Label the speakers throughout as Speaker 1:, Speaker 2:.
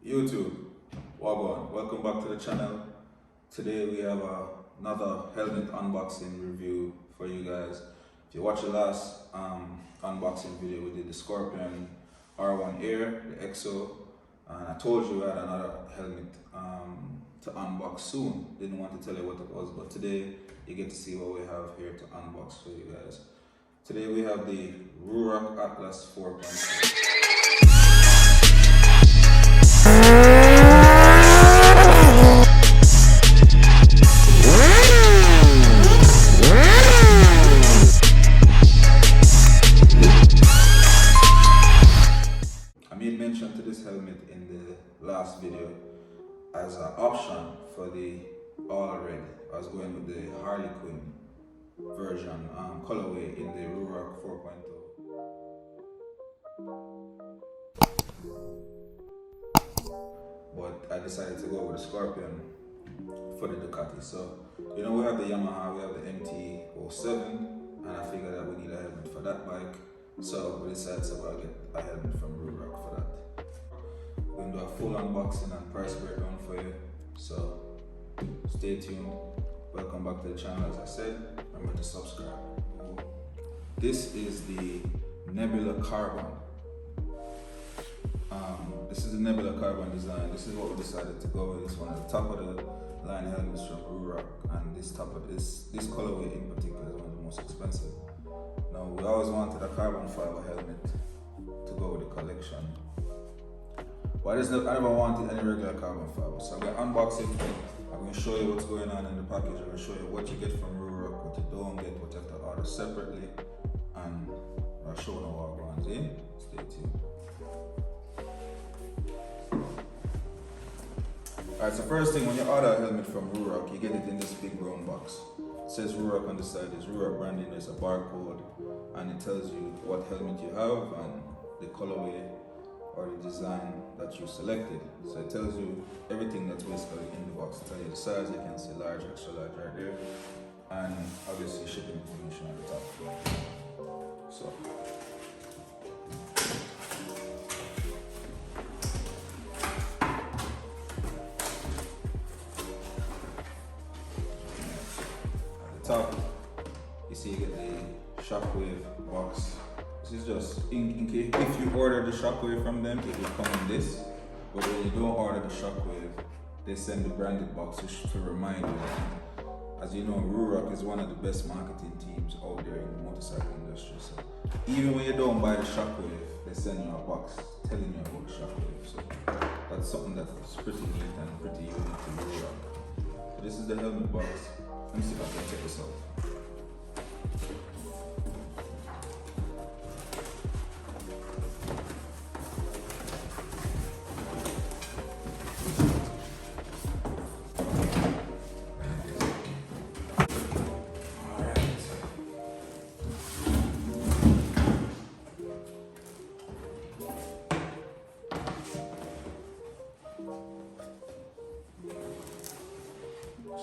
Speaker 1: YouTube, Wagwan, welcome back to the channel. Today we have another helmet unboxing review for you guys. If you watched the last unboxing video, we did the Scorpion R1 Air, the EXO, and I told you I had another helmet to unbox soon. Didn't want to tell you what it was, but today you get to see what we have here to unbox for you guys. Today we have the Ruroc Atlas 4.0. Mention to this helmet in the last video as an option for the all red. I was going with the Harley Quinn version colorway in the Ruroc 4.0, but I decided to go with the Scorpion for the Ducati. So you know, we have the Yamaha, we have the MT-07, and I figured that we need a helmet for that bike. So we decided to go get a helmet from Ruroc for that. We're going to do a full unboxing and price breakdown for you. So stay tuned. Welcome back to the channel. As I said, remember to subscribe. This is the Nebula Carbon. This is the Nebula Carbon design. This is what we decided to go with. It's one of the top of the line helmets from Ruroc, and this colorway in particular is one of the most expensive. Now, we always wanted a carbon fiber helmet to go with the collection, but I never wanted any regular carbon fiber. So I'm going to unbox it. I'm going to show you what's going on in the package. I'm going to show you what you get from Ruroc, what you don't get, what you have to order separately, and I'll show you what goes in. Stay tuned. Alright, so first thing, when you order a helmet from Ruroc, you get it in this big brown box. It says Ruroc on the side, there's Ruroc branding, there's a barcode, and it tells you what helmet you have and the colorway or the design that you selected. So it tells you everything that's basically in the box. It tells you the size, you can see large, extra large right there, and obviously shipping information at the top. So top, you see you get the shockwave box. This is just in case if you order the shockwave from them, it will come in this. But when you don't order the shockwave, they send the branded box to remind you. As you know, Ruroc is one of the best marketing teams out there in the motorcycle industry. So even when you don't buy the shockwave, they send you a box telling you about the shockwave. So that's something that's pretty neat and pretty unique to Ruroc. So this is the helmet box. Let me see if I can check this out.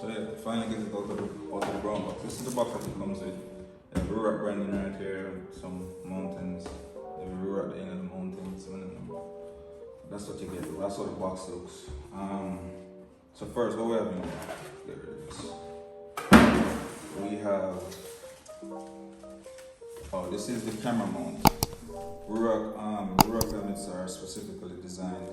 Speaker 1: So yeah, finally get it out of the brown box. This is the box that it comes with. You have Ruroc branding right here, some mountains. You have Ruroc at the end of the mountains. That's what you get. That's how the box looks. So first, what we have in here? Get rid of this. We have. Oh, this is the camera mount. Ruroc helmets are specifically designed,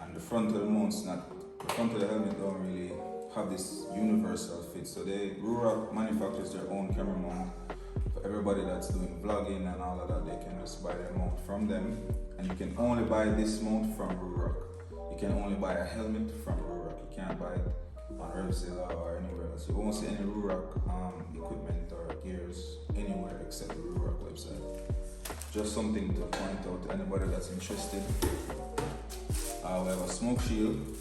Speaker 1: and the front of the mount's not. The front of the helmet don't really have this universal fit. So Ruroc manufactures their own camera mount for everybody that's doing vlogging and all of that. They can just buy their mount from them, and you can only buy this mount from Ruroc. You can only buy a helmet from Ruroc. You can't buy it on Ursula or anywhere else. You won't see any Ruroc equipment or gears anywhere except the Ruroc website. Just something to point out to anybody that's interested. We have a smoke shield.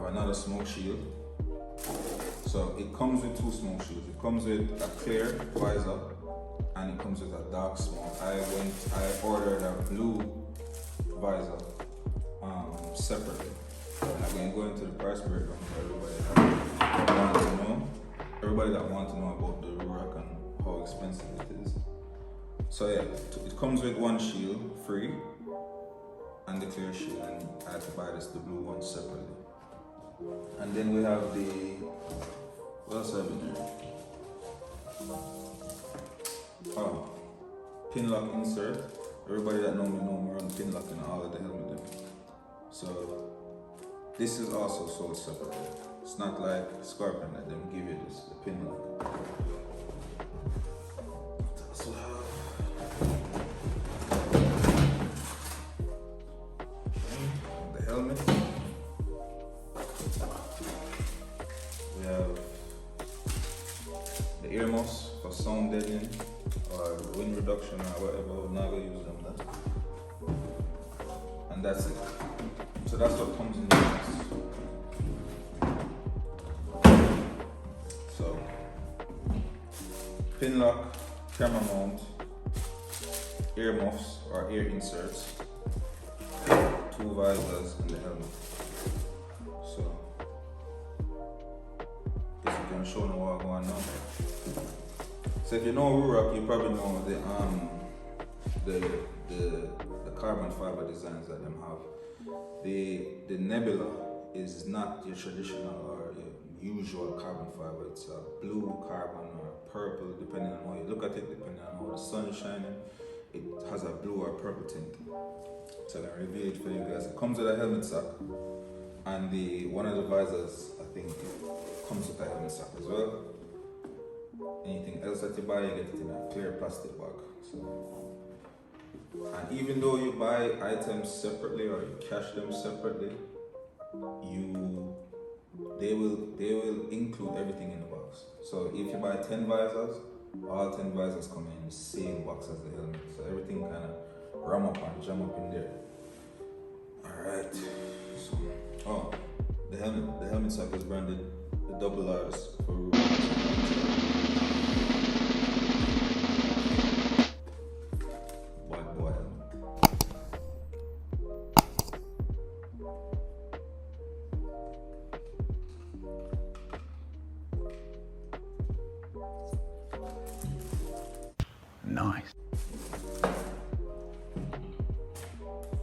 Speaker 1: Another smoke shield. So it comes with two smoke shields. It comes with a clear visor and it comes with a dark smoke. I ordered a blue visor separately. So I'm going to go into the price breakdown for everybody that wants to know about the Ruroc and how expensive it is. So yeah, it comes with one shield free, and the clear shield, and I had to buy the blue one separately. And then we have the, what else have in there? Oh, pin lock insert. Everybody that know me run pin lock in all of the helmet them. So this is also sold separately. It's not like Scorpion that them give you this, the pin lock. So the helmet. We have the earmuffs for sound deadening or wind reduction or whatever. We're not gonna use them then. And that's it. So that's what comes in the box. So pin lock, camera mount, earmuffs or ear inserts, 2 visors, and the helmet. So guess we can show them what going on. So if you know Ruroc, you probably know the carbon fiber designs that them have. The Nebula is not your traditional or your usual carbon fiber. It's a blue carbon or purple, depending on how you look at it, depending on how the sun is shining. It has a blue or purple tint. So I can reveal it for you guys. It comes with a helmet sock, and one of the visors, I think, comes with a helmet sock as well. Anything else that you buy, you get it in a clear plastic bag. So, and even though you buy items separately or you cash them separately, they will include everything in the box. So if you buy 10 visors, all 10 visors come in the same box as the helmet. So everything kind of ram up and jam up in there. Alright. So, the helmet sock is branded the double R's for Ruroc.
Speaker 2: Nice.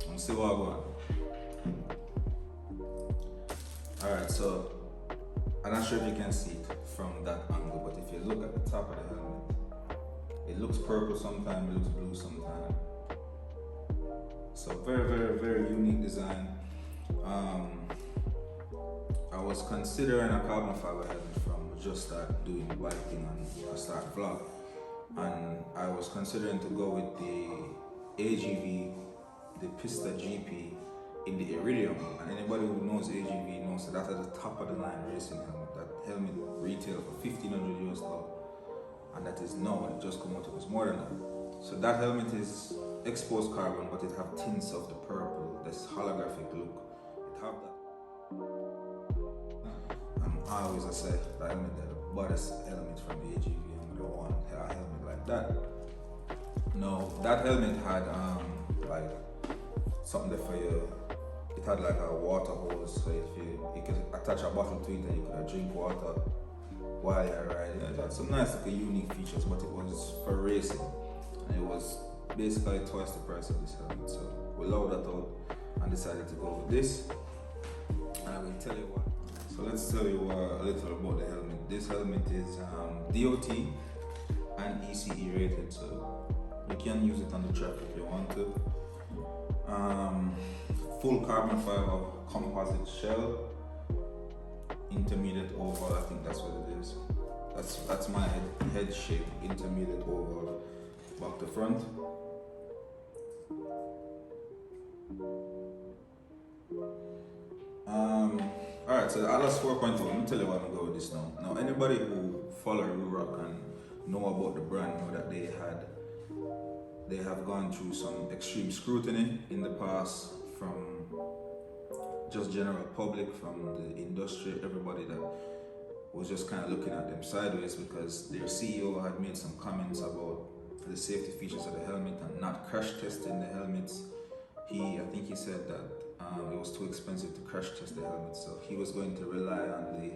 Speaker 1: Let's see what I got. Alright, so I'm not sure if you can see it from that angle, but if you look at the top of the helmet, it looks purple sometimes, it looks blue sometimes. So very, very, very unique design. I was considering a carbon fiber helmet from just start doing the bike thing and start vlog. And I was considering to go with the AGV, the Pista GP in the Iridium. And anybody who knows AGV knows that that's at the top of the line racing helmet. That helmet retailed for $1,500 US. And that is now, when it just come out, it was more than that. So that helmet is exposed carbon, but it have tints of the purple, this holographic look. It have that. I always say that helmet, the baddest helmet from the AGV. I'm gonna want a helmet like that. No, that helmet had like something there for you. It had like a water hose, so if you could attach a bottle to it and you could drink water while you're riding. It had some nice, like, unique features, but it was for racing, and it was basically twice the price of this helmet. So we loved that out and decided to go with this. And I will tell you why. So let's tell you a little about the helmet. This helmet is DOT and ECE rated, so you can use it on the track if you want to. Full carbon fiber composite shell, intermediate oval. I think that's what it is. That's my head shape, intermediate oval, back to front. Alright, so the Atlas 4.0, let me tell you why I'm going to go with this now. Now, anybody who follow Ruroc and know about the brand know that they have gone through some extreme scrutiny in the past from just general public, from the industry, everybody that was just kind of looking at them sideways because their CEO had made some comments about the safety features of the helmet and not crash testing the helmets. I think he said that it was too expensive to crash test the helmet, so he was going to rely on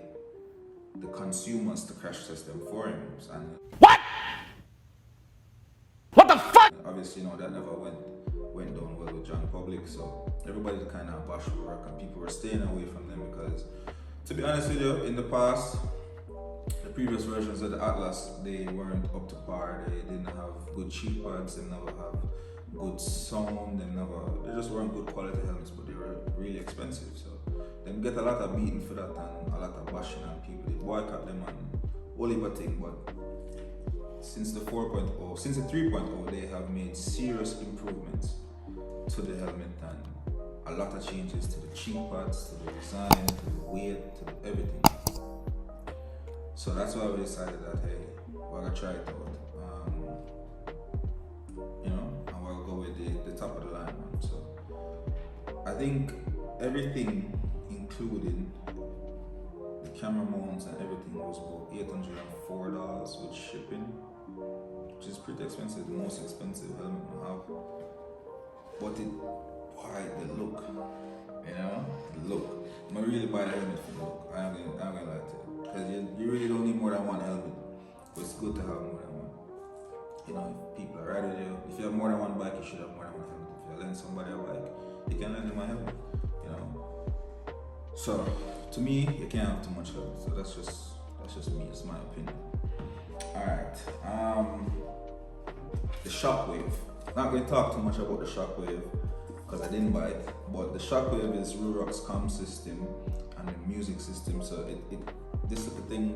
Speaker 1: the consumers to crash test them for him. And
Speaker 2: what the fuck?
Speaker 1: Obviously, that never went down well with John Public, so everybody kind of bash Ruroc, and people were staying away from them because, to be honest with you, in the past, the previous versions of the Atlas, they weren't up to par. They didn't have good cheek pads, they never have good sound, they just weren't good quality helmets, but they were really expensive. So they get a lot of beating for that and a lot of bashing, and people they boycott them and all of a thing. But since the 4.0, since the 3.0, they have made serious improvements to the helmet and a lot of changes to the cheek pads, to the design, to the weight, to everything. So that's why we decided that, hey, we're gonna try it out. And we'll go with the top of the line one. So I think everything, including the camera mounts and everything, was about $804 with shipping, which is pretty expensive, the most expensive helmet I have. But the look, the look. I'm really buy the helmet for the look. I'm gonna lie to you. Because you really don't need more than one helmet, but it's good to have more than one. If people are riding you, if you have more than one bike, you should have more than one helmet. If you lend somebody a bike, you can lend them a helmet, So, to me, you can't have too much helmet. So that's just me, it's my opinion. Alright, the Shockwave. Not going to talk too much about the Shockwave, because I didn't buy it, but the Shockwave is Ruroc's comm system and the music system. So this little thing,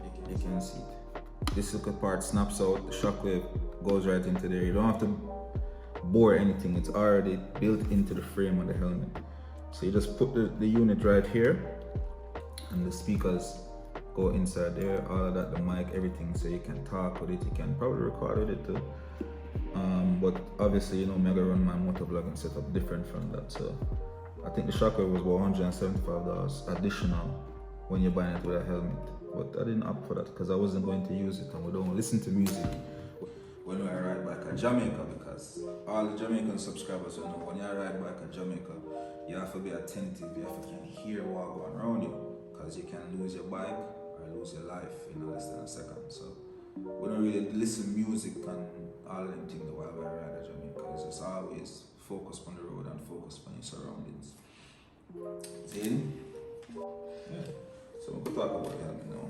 Speaker 1: if you can see it. This little part snaps out, the Shockwave goes right into there. You don't have to bore anything, it's already built into the frame of the helmet. So you just put the unit right here, and the speakers go inside there, all of that, the mic, everything, so you can talk with it, you can probably record with it too. But obviously, I'm gonna run my motovlogging setup different from that. So I think the Shockwave was about $175 additional when you're buying it with a helmet. But I didn't opt for that because I wasn't going to use it, and we don't listen to music when we ride back at Jamaica, because all the Jamaican subscribers know when you ride back at Jamaica, you have to be attentive, you have to hear what's going around you, because you can lose your bike or lose your life in less than a second. So we don't really listen music and all of them things while we ride at Jamaica. It's just always focus on the road and focus on your surroundings. Then, yeah. So we'll talk about the helmet now.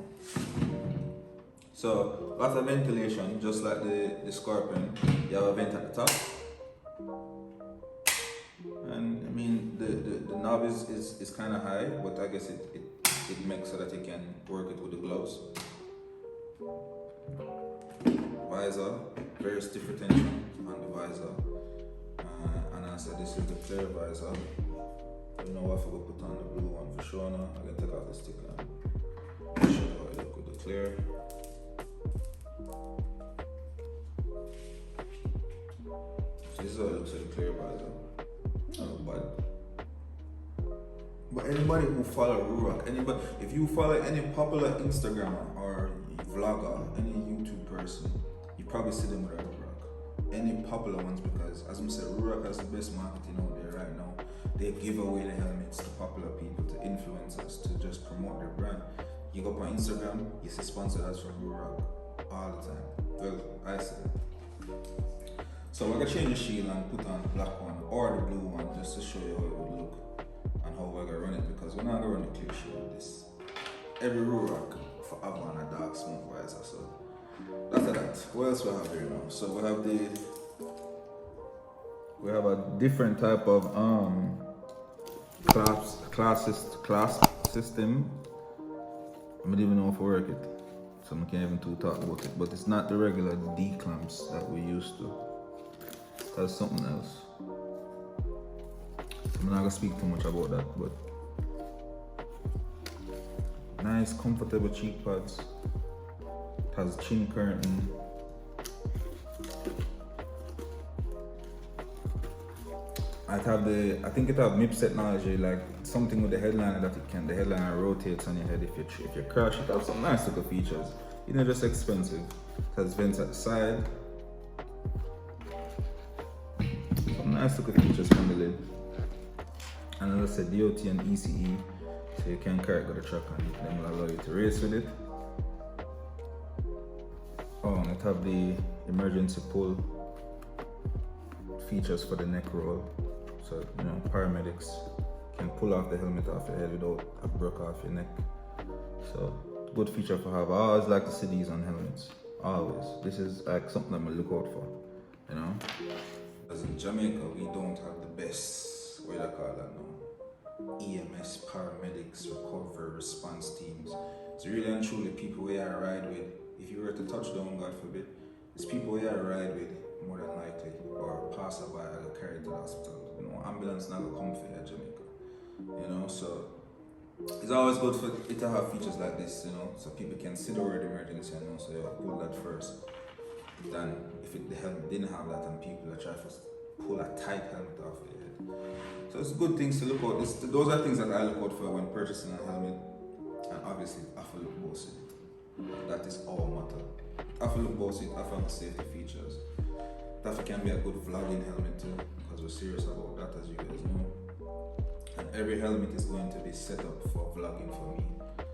Speaker 1: So lots of ventilation, just like the Scorpion. You have a vent at the top. And I mean the knob is kinda high, but I guess it makes so that you can work it with the gloves. Visor, very stiff retention on the visor. And I said this is the clear visor. You know what, I forgot to put on the blue one for sure now. I'm gonna take off the sticker and show you how it look with the clear. So this is how it looks with the clear visor. Not bad. But anybody who follow Ruroc, if you follow any popular Instagrammer or vlogger, any YouTube person, you probably see them with a Ruroc. Any popular ones, because as I said, Ruroc has the best marketing out there right now. They give away the helmets to popular people, to influencers, to just promote their brand. You go up on Instagram, you see sponsored ads from Ruroc all the time. Well, I said it. So we're gonna change the shield and put on the black one or the blue one just to show you how it would look and how we're gonna run it, because we're not gonna run the clear shield with this. Every Ruroc forever on a dark smoke visor. So after that, what else we have here now? So we have a different type of clasp system. I don't even know if I work it, so I can't even talk about it. But it's not the regular D clamps that we used to. That's something else. I'm not gonna speak too much about that, but nice, comfortable cheek pads. It has chin curtain. I think it have MIPS technology, like something with the headliner that the headliner rotates on your head if you crash. It has some nice little features. Just expensive. It has vents at the side. Some nice little features from the lid. And as I said, DOT and ECE, so you can carry it with the truck and them will allow you to race with it. Oh, and it have the emergency pull features for the neck roll, so paramedics can pull off the helmet off your head without a broke off your neck. So good feature for have. I always like to see these on helmets. Always. This is like something I'm gonna look out for. As in Jamaica, we don't have the best, what do you call that now? EMS, paramedics, recovery, response teams. It's really and truly people we are ride with. If you were to touch down, God forbid, it's people we are ride with more than likely, or pass by and carry to the hospital. Ambulance not gonna come for you at Jamaica. So it's always good for it to have features like this, so people can see the word emergency and know, so pull that first. Than if the helmet didn't have that and people are trying to pull a tight helmet off your head. So it's good things to look out. Those are things that I look out for when purchasing a helmet, and obviously I have to look bossy. That is all matter. I have to look bossy, I have the safety features. That can be a good vlogging helmet too, because we're serious about that, as you guys know. And every helmet is going to be set up for vlogging for me.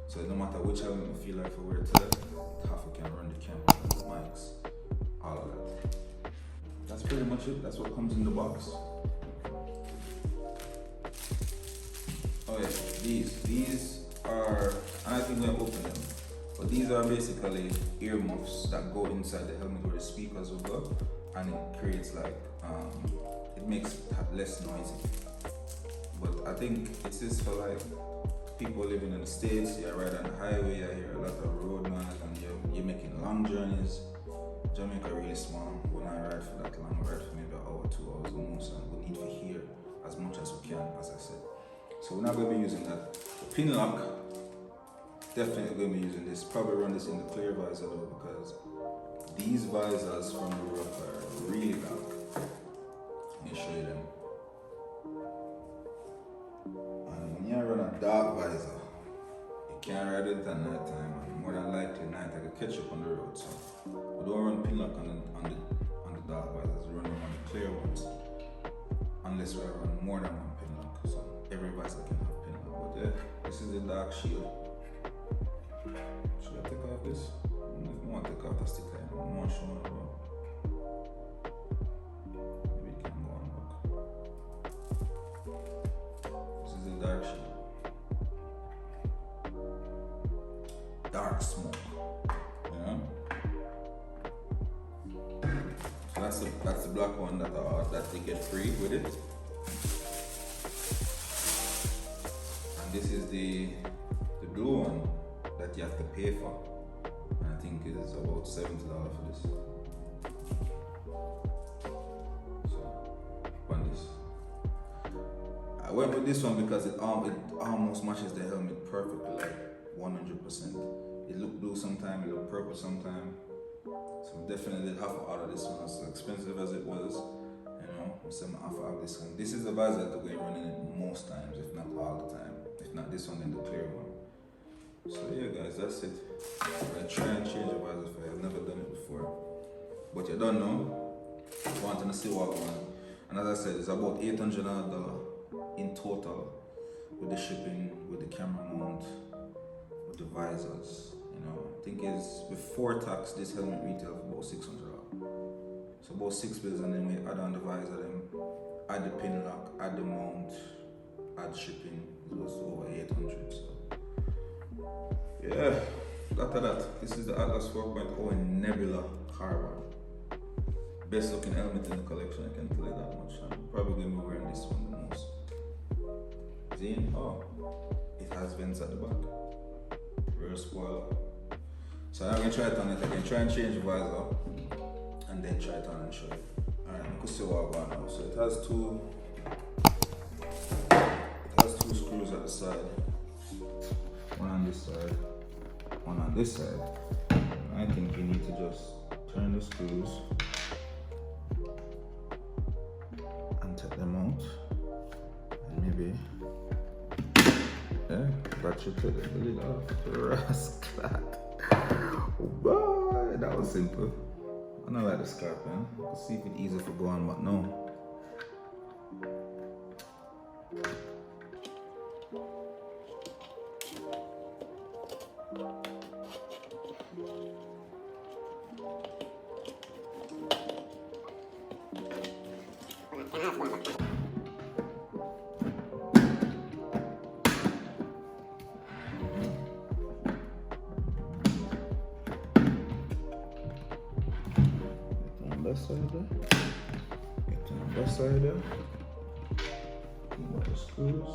Speaker 1: So no matter which helmet I feel like I wear today, half can run the camera and the mics, all of that. That's pretty much it. That's what comes in the box. Oh yeah, these are, and I think we're gonna open them. But these are basically earmuffs that go inside the helmet where the speakers will go, and it creates like it makes less noisy. But I think it is for like people living in the States. You're right on the highway, you hear a lot of road noise, and you're making long journeys. Jamaica really small. When I ride for that long, I ride for maybe an hour, 2 hours the most, and we need to hear as much as we can, as I said. So we're not going to be using that. The pin lock, definitely going to be using this. Probably run this in the clear visor though, because these visors from Ruroc are really dark. Let me show you them. And when you run a dark visor, you can't ride it at night time, and more than likely night I could catch up on the road. So we don't run pin lock on the dark visors, we run them on the clear ones. Unless we run more than one pin lock. So every visor can have pin lock. But yeah, this is the dark shield. Should I take off this? If I want to take off the sticker, I'm more sure about. Maybe it can go on back. This is the dark shield. Dark smoke. So that's the black one that they get free with it. And this is the blue one that you have to pay for. And I think it is about $70 for this. So on this. I went with this one because it almost matches the helmet perfectly, like 100%. It looked blue sometime, it looked purple sometime. So definitely have to order this one. As expensive as it was, I'm have this one. This is the visor that we're running it most times, if not all the time. If not this one, then the clear one. So yeah guys, that's it. I'm gonna try and change the visor for you. I've never done it before. But you don't know, you want to see what one. And as I said, it's about $800 in total with the shipping, with the camera mount, with the visors. I think it's before tax, this helmet retail for about $600. So about $6 and then we add on the visor, then add the pin lock, add the mount, add shipping. It was over 800. So yeah, after that, this is the Atlas 4.0 in Nebula carbon. Best looking helmet in the collection, I can tell you that much. I'm probably gonna be wearing this one the most. Zine, it has vents at the back. Real spoiler. So I'm gonna try it on it again. Try and change the visor and then try it on and show you. Alright, you can see what I've got now. So it has two screws at the side. One on this side, one on this side. I think you need to just turn the screws and take them out. And maybe that should take the lid off. Rascal. Boy, that was simple. I don't like the scarf, man. Let's see if it's easy for going, but no. side there. Keep the screws.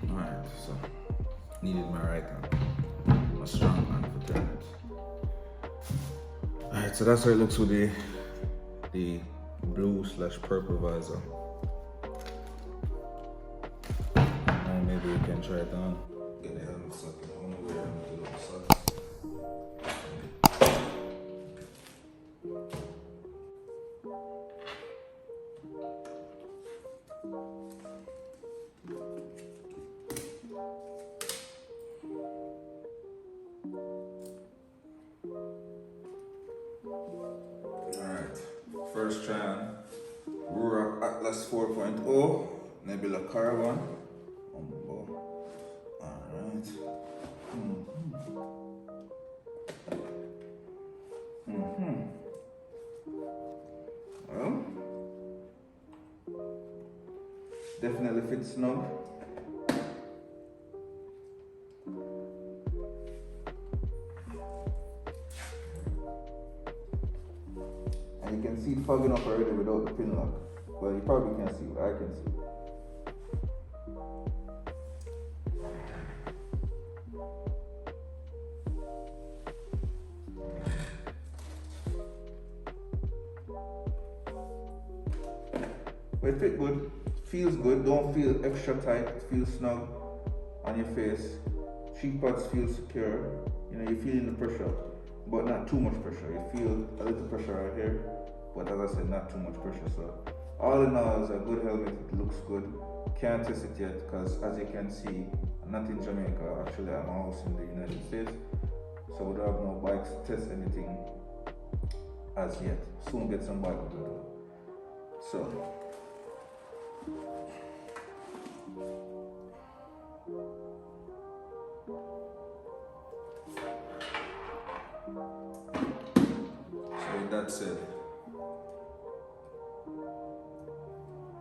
Speaker 1: Alright, so needed my right hand, my strong hand for turning it. Alright, so that's how it looks with the blue/purple visor. Now maybe we can try it on. Get the helmet socket. I want to wear it with the socks. Alright, first try on Ruroc Atlas 4.0 Nebula Carbon. Alright. Well, definitely fits snug. And you can see it fogging up already without the pin lock. Well, you probably can't see, but I can see. But it fits good, feels good, don't feel extra tight, it feels snug on your face. Cheek pads feel secure, you know, you're feeling the pressure, but not too much pressure. You feel a little pressure right here, but as I said, not too much pressure. So all in all, it's a good helmet, it looks good. Can't test it yet, because as you can see, I'm not in Jamaica, actually I'm also in the United States. So we don't have no bikes to test anything as yet. Soon get some bike to do. So with that said,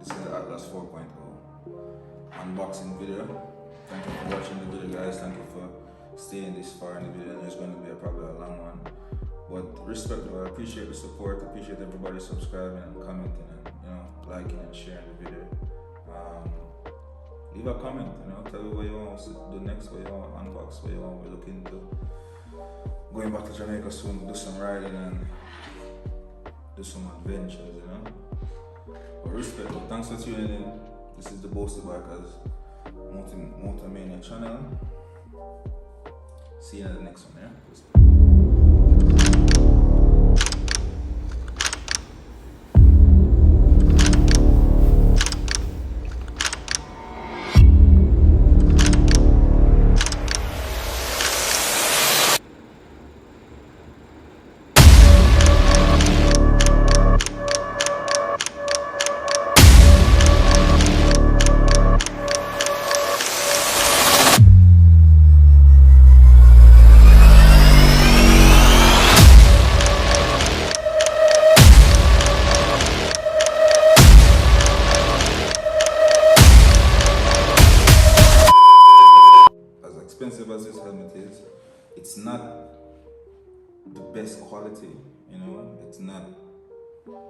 Speaker 1: this is the Atlas 4.0 unboxing video. Thank you for watching the video, guys. Thank you for staying this far in the video. There's going to be probably a long one, but respectful. I appreciate the support. I appreciate everybody subscribing and commenting and liking and sharing the video. Leave a comment, tell me what you want to do next, what you want to unbox, what you want to look into. Going back to Jamaica soon, do some riding and do some adventures, But respect, thanks for tuning in. This is the Boasted Bikers Motormania channel. See you in the next one, yeah? As this helmet is, it's not the best quality, it's not,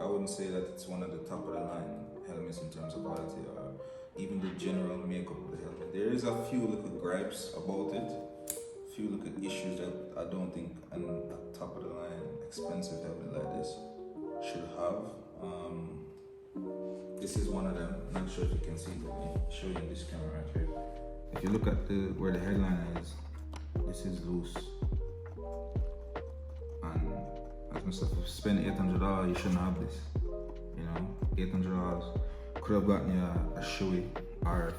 Speaker 1: I wouldn't say that it's one of the top of the line helmets in terms of quality or even the general makeup of the helmet. There is a few little gripes about it, a few little issues that I don't think a top of the line expensive helmet like this should have. This is one of them. Not sure if you can see it. Let me show you in this camera right here. If you look at where the headliner is, this is loose. And as myself, if you spend $800, you shouldn't have this. $800 could have gotten you a Shoei RF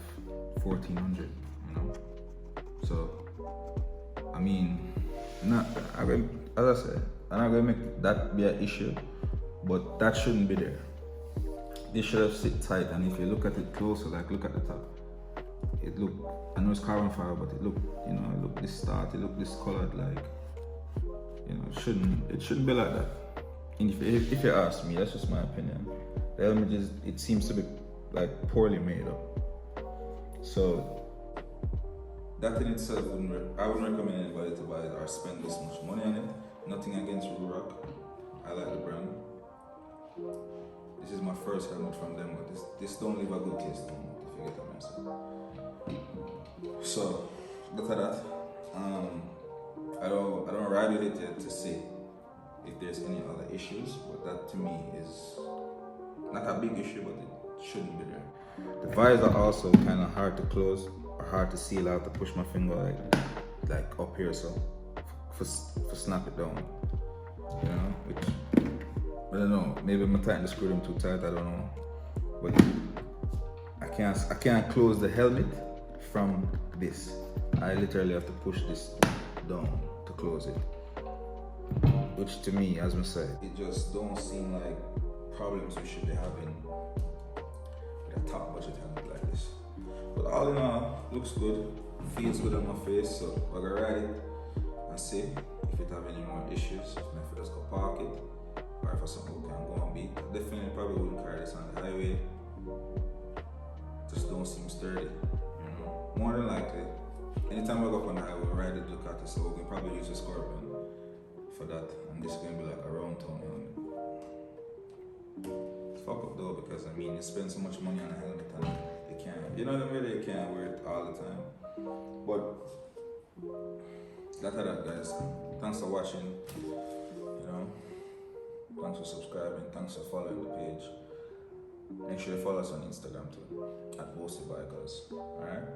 Speaker 1: 1400. So I mean, as I said, I'm not gonna make that be an issue, but that shouldn't be there. This should have sit tight, and if you look at it closer, like look at the top, it look, I know it's carbon fiber, but it look, you know, it look this start, it look this colored, like, you know, it shouldn't be like that. If you ask me, that's just my opinion. The helmet it seems to be like poorly made up. So that in itself I wouldn't recommend anybody to buy it or spend this much money on it. Nothing against Ruroc, I like the brand. This is my first helmet from them, but this don't leave a good taste in my mouth, if you get what I'm saying. So, look at that. I don't ride with it yet to see if there's any other issues, but that to me is not a big issue, but it shouldn't be there. The visor also kind of hard to close or hard to seal. I have to push my finger like up here, so for snap it down, you know, which I don't know, maybe I'm tightening the screw them too tight, I don't know, but I can't close the helmet from this. I literally have to push this down to close it, which to me, as I said, it just don't seem like problems we should be having with a top budget helmet like this. But all in all, looks good, feels good on my face, so I'm gonna ride it and see if it have any more issues. If I just go park it, or if I something we can go and beat. Definitely probably wouldn't carry this on the highway. Just don't seem sturdy, you know. More than likely, anytime I go up on the highway, ride it, look at it, so we can probably use a Scorpion for that, and this is gonna be like a round town helmet. It's fuck up though, because I mean, you spend so much money on a helmet and you can't, you know, really you can't wear it all the time. But that's that, guys. Thanks for watching, you know. Thanks for subscribing, thanks for following the page. Make sure you follow us on Instagram too, at BoastyBikers, alright?